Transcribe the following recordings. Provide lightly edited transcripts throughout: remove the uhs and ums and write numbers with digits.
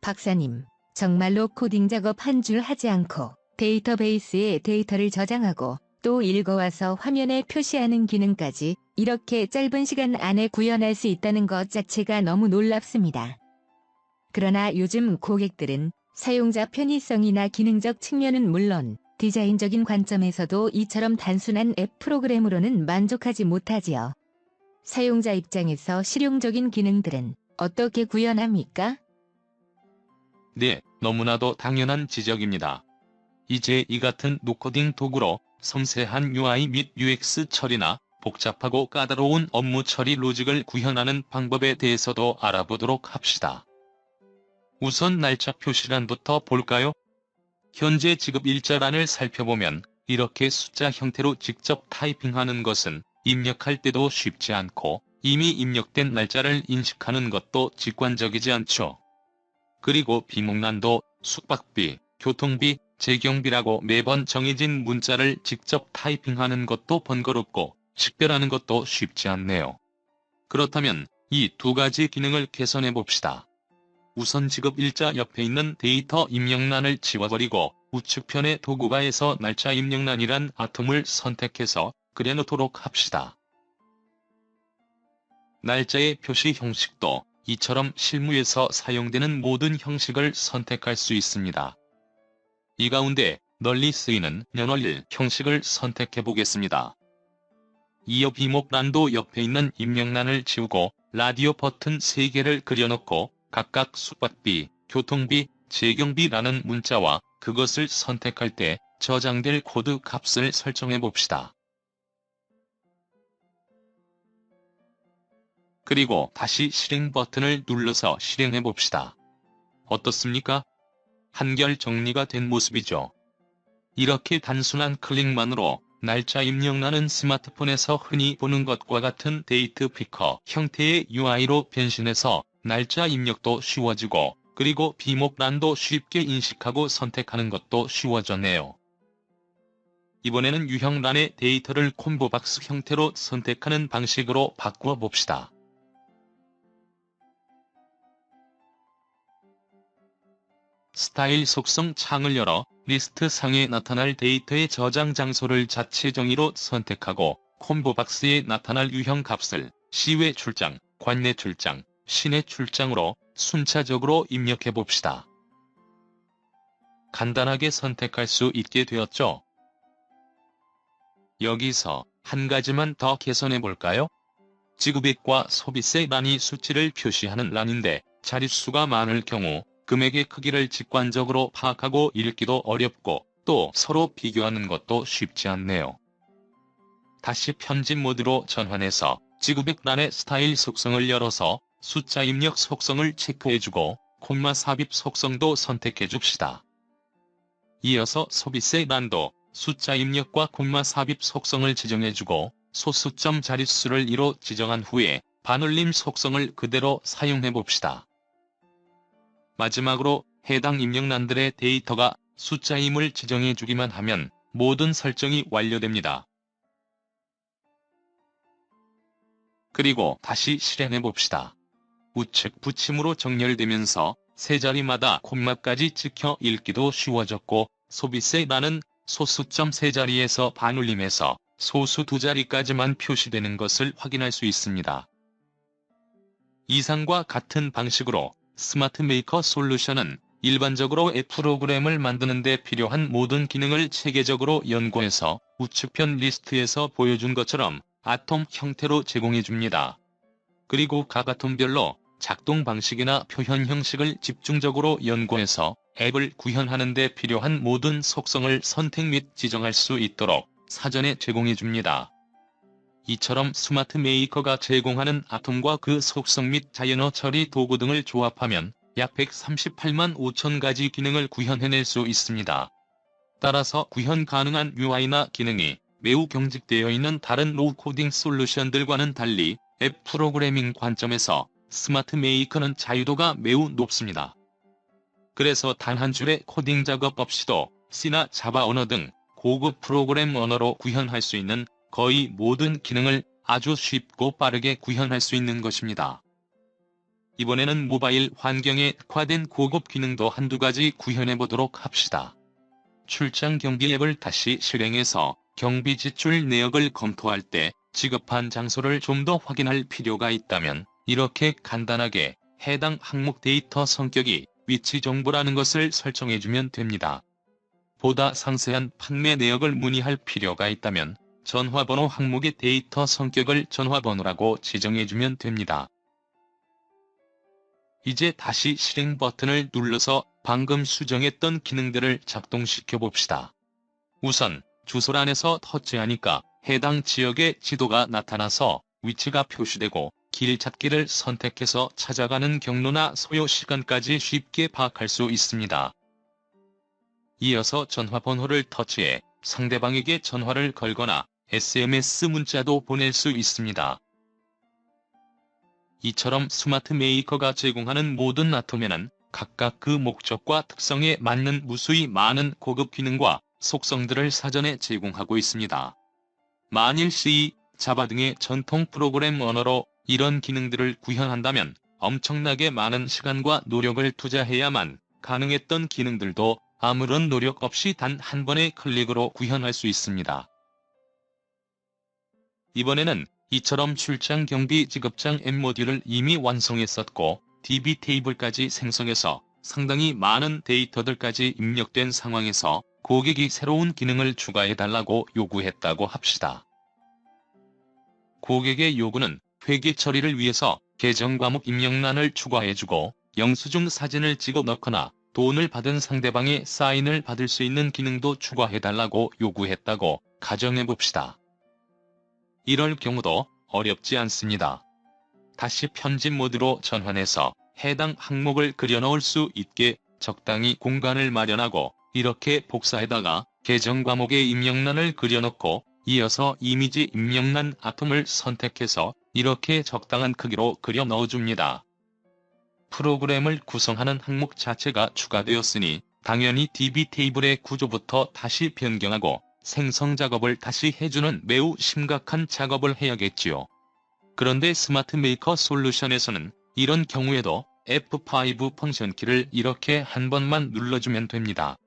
박사님, 정말로 코딩 작업 한 줄 하지 않고 데이터베이스에 데이터를 저장하고 또 읽어와서 화면에 표시하는 기능까지 이렇게 짧은 시간 안에 구현할 수 있다는 것 자체가 너무 놀랍습니다. 그러나 요즘 고객들은 사용자 편의성이나 기능적 측면은 물론 디자인적인 관점에서도 이처럼 단순한 앱 프로그램으로는 만족하지 못하지요. 사용자 입장에서 실용적인 기능들은 어떻게 구현합니까? 네, 너무나도 당연한 지적입니다. 이제 이 같은 노코딩 도구로 섬세한 UI 및 UX 처리나 복잡하고 까다로운 업무 처리 로직을 구현하는 방법에 대해서도 알아보도록 합시다. 우선 날짜 표시란부터 볼까요? 현재 지급 일자란을 살펴보면 이렇게 숫자 형태로 직접 타이핑하는 것은 입력할 때도 쉽지 않고 이미 입력된 날짜를 인식하는 것도 직관적이지 않죠. 그리고 비목란도 숙박비, 교통비, 재경비라고 매번 정해진 문자를 직접 타이핑하는 것도 번거롭고 식별하는 것도 쉽지 않네요. 그렇다면 이 두 가지 기능을 개선해 봅시다. 우선 지급 일자 옆에 있는 데이터 입력란을 지워버리고 우측편의 도구바에서 날짜 입력란이란 아톰을 선택해서 그려놓도록 합시다. 날짜의 표시 형식도 이처럼 실무에서 사용되는 모든 형식을 선택할 수 있습니다. 이 가운데 널리 쓰이는 년월일 형식을 선택해 보겠습니다. 이어 비목란도 옆에 있는 입력란을 지우고 라디오 버튼 3개를 그려놓고 각각 숙박비, 교통비, 재경비라는 문자와 그것을 선택할 때 저장될 코드 값을 설정해 봅시다. 그리고 다시 실행 버튼을 눌러서 실행해 봅시다. 어떻습니까? 한결 정리가 된 모습이죠. 이렇게 단순한 클릭만으로 날짜 입력란은 스마트폰에서 흔히 보는 것과 같은 데이트 피커 형태의 UI로 변신해서 날짜 입력도 쉬워지고 그리고 비목란도 쉽게 인식하고 선택하는 것도 쉬워졌네요. 이번에는 유형란의 데이터를 콤보박스 형태로 선택하는 방식으로 바꾸어 봅시다. 스타일 속성 창을 열어 리스트 상에 나타날 데이터의 저장 장소를 자체 정의로 선택하고 콤보박스에 나타날 유형 값을 시외 출장, 관내 출장, 시내 출장으로 순차적으로 입력해 봅시다. 간단하게 선택할 수 있게 되었죠? 여기서 한 가지만 더 개선해 볼까요? 지급액과 소비세 란이 수치를 표시하는 란인데 자릿수가 많을 경우 금액의 크기를 직관적으로 파악하고 읽기도 어렵고 또 서로 비교하는 것도 쉽지 않네요. 다시 편집 모드로 전환해서 지급액란의 스타일 속성을 열어서 숫자 입력 속성을 체크해주고 콤마 삽입 속성도 선택해줍시다. 이어서 소비세 란도 숫자 입력과 콤마 삽입 속성을 지정해주고 소수점 자릿수를 2로 지정한 후에 반올림 속성을 그대로 사용해봅시다. 마지막으로 해당 입력란들의 데이터가 숫자임을 지정해주기만 하면 모든 설정이 완료됩니다. 그리고 다시 실행해봅시다. 우측 붙임으로 정렬되면서 세 자리마다 콤마까지 찍혀 읽기도 쉬워졌고 소비세란은 소수점 세 자리에서 반올림해서 소수 두 자리까지만 표시되는 것을 확인할 수 있습니다. 이상과 같은 방식으로 스마트 메이커 솔루션은 일반적으로 앱 프로그램을 만드는 데 필요한 모든 기능을 체계적으로 연구해서 우측편 리스트에서 보여준 것처럼 아톰 형태로 제공해줍니다. 그리고 각 아톰별로 작동 방식이나 표현 형식을 집중적으로 연구해서 앱을 구현하는 데 필요한 모든 속성을 선택 및 지정할 수 있도록 사전에 제공해줍니다. 이처럼 스마트 메이커가 제공하는 아톰과 그 속성 및 자연어 처리 도구 등을 조합하면 약 138만 5천 가지 기능을 구현해낼 수 있습니다. 따라서 구현 가능한 UI나 기능이 매우 경직되어 있는 다른 로우 코딩 솔루션들과는 달리 앱 프로그래밍 관점에서 스마트 메이커는 자유도가 매우 높습니다. 그래서 단 한 줄의 코딩 작업 없이도 C나 자바 언어 등 고급 프로그램 언어로 구현할 수 있는 거의 모든 기능을 아주 쉽고 빠르게 구현할 수 있는 것입니다. 이번에는 모바일 환경에 특화된 고급 기능도 한두 가지 구현해 보도록 합시다. 출장 경비 앱을 다시 실행해서 경비 지출 내역을 검토할 때 지급한 장소를 좀 더 확인할 필요가 있다면 이렇게 간단하게 해당 항목 데이터 성격이 위치 정보라는 것을 설정해주면 됩니다. 보다 상세한 판매 내역을 문의할 필요가 있다면 전화번호 항목의 데이터 성격을 전화번호라고 지정해주면 됩니다. 이제 다시 실행 버튼을 눌러서 방금 수정했던 기능들을 작동시켜 봅시다. 우선 주소란에서 터치하니까 해당 지역의 지도가 나타나서 위치가 표시되고 길 찾기를 선택해서 찾아가는 경로나 소요 시간까지 쉽게 파악할 수 있습니다. 이어서 전화번호를 터치해 상대방에게 전화를 걸거나 SMS 문자도 보낼 수 있습니다. 이처럼 스마트 메이커가 제공하는 모든 아토면은 각각 그 목적과 특성에 맞는 무수히 많은 고급 기능과 속성들을 사전에 제공하고 있습니다. 만일 C, 자바 등의 전통 프로그램 언어로 이런 기능들을 구현한다면 엄청나게 많은 시간과 노력을 투자해야만 가능했던 기능들도 아무런 노력 없이 단 한 번의 클릭으로 구현할 수 있습니다. 이번에는 이처럼 출장 경비 지급장 앱 모듈을 이미 완성했었고 DB 테이블까지 생성해서 상당히 많은 데이터들까지 입력된 상황에서 고객이 새로운 기능을 추가해달라고 요구했다고 합시다. 고객의 요구는 회계 처리를 위해서 계정 과목 입력란을 추가해주고 영수증 사진을 찍어 넣거나 돈을 받은 상대방의 사인을 받을 수 있는 기능도 추가해달라고 요구했다고 가정해봅시다. 이럴 경우도 어렵지 않습니다. 다시 편집 모드로 전환해서 해당 항목을 그려넣을 수 있게 적당히 공간을 마련하고 이렇게 복사해다가 계정 과목의 입력란을 그려넣고 이어서 이미지 입력란 아톰을 선택해서 이렇게 적당한 크기로 그려 넣어줍니다. 프로그램을 구성하는 항목 자체가 추가되었으니 당연히 DB 테이블의 구조부터 다시 변경하고 생성 작업을 다시 해주는 매우 심각한 작업을 해야겠지요. 그런데 스마트 메이커 솔루션에서는 이런 경우에도 F5 펑션키를 이렇게 한 번만 눌러주면 됩니다.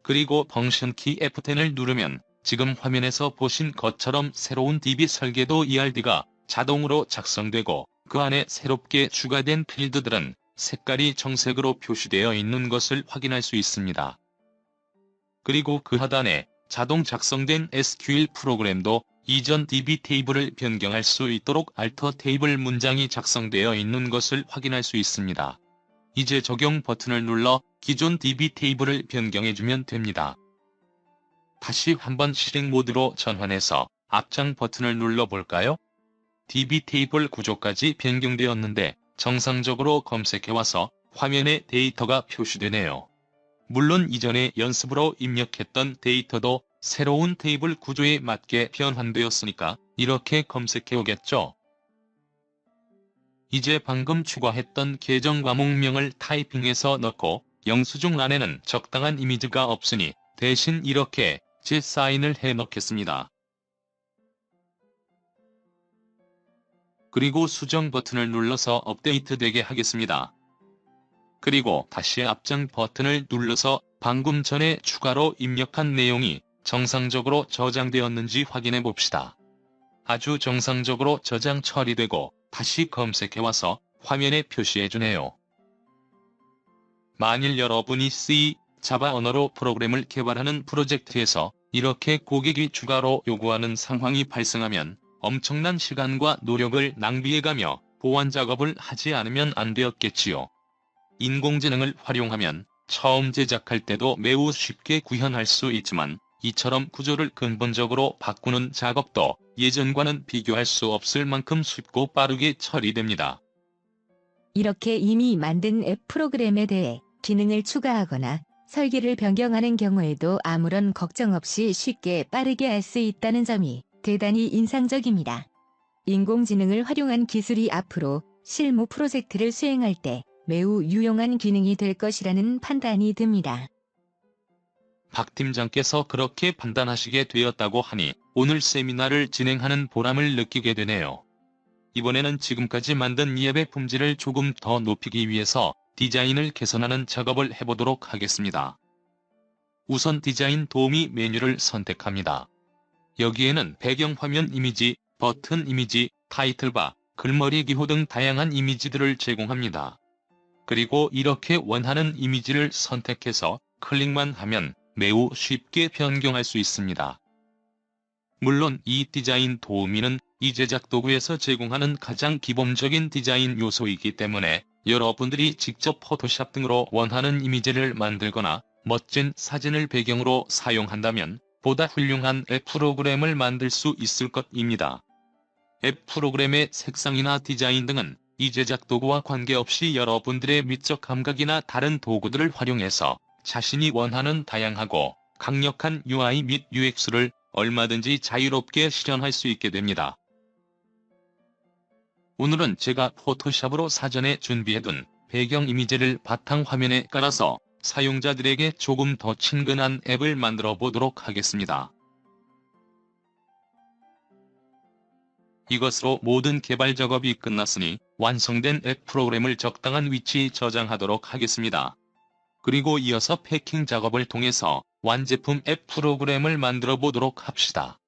그리고 펑션키 F10을 누르면 지금 화면에서 보신 것처럼 새로운 DB 설계도 ERD가 자동으로 작성되고 그 안에 새롭게 추가된 필드들은 색깔이 정색으로 표시되어 있는 것을 확인할 수 있습니다. 그리고 그 하단에 자동 작성된 SQL 프로그램도 이전 DB 테이블을 변경할 수 있도록 알터 테이블 문장이 작성되어 있는 것을 확인할 수 있습니다. 이제 적용 버튼을 눌러 기존 DB 테이블을 변경해주면 됩니다. 다시 한번 실행 모드로 전환해서 앞장 버튼을 눌러볼까요? DB 테이블 구조까지 변경되었는데 정상적으로 검색해와서 화면에 데이터가 표시되네요. 물론 이전에 연습으로 입력했던 데이터도 새로운 테이블 구조에 맞게 변환되었으니까 이렇게 검색해오겠죠. 이제 방금 추가했던 계정 과목명을 타이핑해서 넣고 영수증 안에는 적당한 이미지가 없으니 대신 이렇게 제 사인을 해 넣겠습니다. 그리고 수정 버튼을 눌러서 업데이트되게 하겠습니다. 그리고 다시 앞장 버튼을 눌러서 방금 전에 추가로 입력한 내용이 정상적으로 저장되었는지 확인해 봅시다. 아주 정상적으로 저장 처리되고 다시 검색해와서 화면에 표시해주네요. 만일 여러분이 C, 자바 언어로 프로그램을 개발하는 프로젝트에서 이렇게 고객이 추가로 요구하는 상황이 발생하면 엄청난 시간과 노력을 낭비해가며 보완 작업을 하지 않으면 안 되었겠지요. 인공지능을 활용하면 처음 제작할 때도 매우 쉽게 구현할 수 있지만 이처럼 구조를 근본적으로 바꾸는 작업도 예전과는 비교할 수 없을 만큼 쉽고 빠르게 처리됩니다. 이렇게 이미 만든 앱 프로그램에 대해 기능을 추가하거나 설계를 변경하는 경우에도 아무런 걱정 없이 쉽게 빠르게 할 수 있다는 점이 대단히 인상적입니다. 인공지능을 활용한 기술이 앞으로 실무 프로젝트를 수행할 때 매우 유용한 기능이 될 것이라는 판단이 듭니다. 박 팀장께서 그렇게 판단하시게 되었다고 하니 오늘 세미나를 진행하는 보람을 느끼게 되네요. 이번에는 지금까지 만든 이 앱의 품질을 조금 더 높이기 위해서 디자인을 개선하는 작업을 해보도록 하겠습니다. 우선 디자인 도우미 메뉴를 선택합니다. 여기에는 배경화면 이미지, 버튼 이미지, 타이틀바, 글머리 기호 등 다양한 이미지들을 제공합니다. 그리고 이렇게 원하는 이미지를 선택해서 클릭만 하면 매우 쉽게 변경할 수 있습니다. 물론 이 디자인 도우미는 이 제작 도구에서 제공하는 가장 기본적인 디자인 요소이기 때문에 여러분들이 직접 포토샵 등으로 원하는 이미지를 만들거나 멋진 사진을 배경으로 사용한다면 보다 훌륭한 앱 프로그램을 만들 수 있을 것입니다. 앱 프로그램의 색상이나 디자인 등은 이 제작 도구와 관계없이 여러분들의 미적 감각이나 다른 도구들을 활용해서 자신이 원하는 다양하고 강력한 UI 및 UX를 얼마든지 자유롭게 실현할 수 있게 됩니다. 오늘은 제가 포토샵으로 사전에 준비해둔 배경 이미지를 바탕화면에 깔아서 사용자들에게 조금 더 친근한 앱을 만들어 보도록 하겠습니다. 이것으로 모든 개발 작업이 끝났으니 완성된 앱 프로그램을 적당한 위치에 저장하도록 하겠습니다. 그리고 이어서 패킹 작업을 통해서 완제품 앱 프로그램을 만들어 보도록 합시다.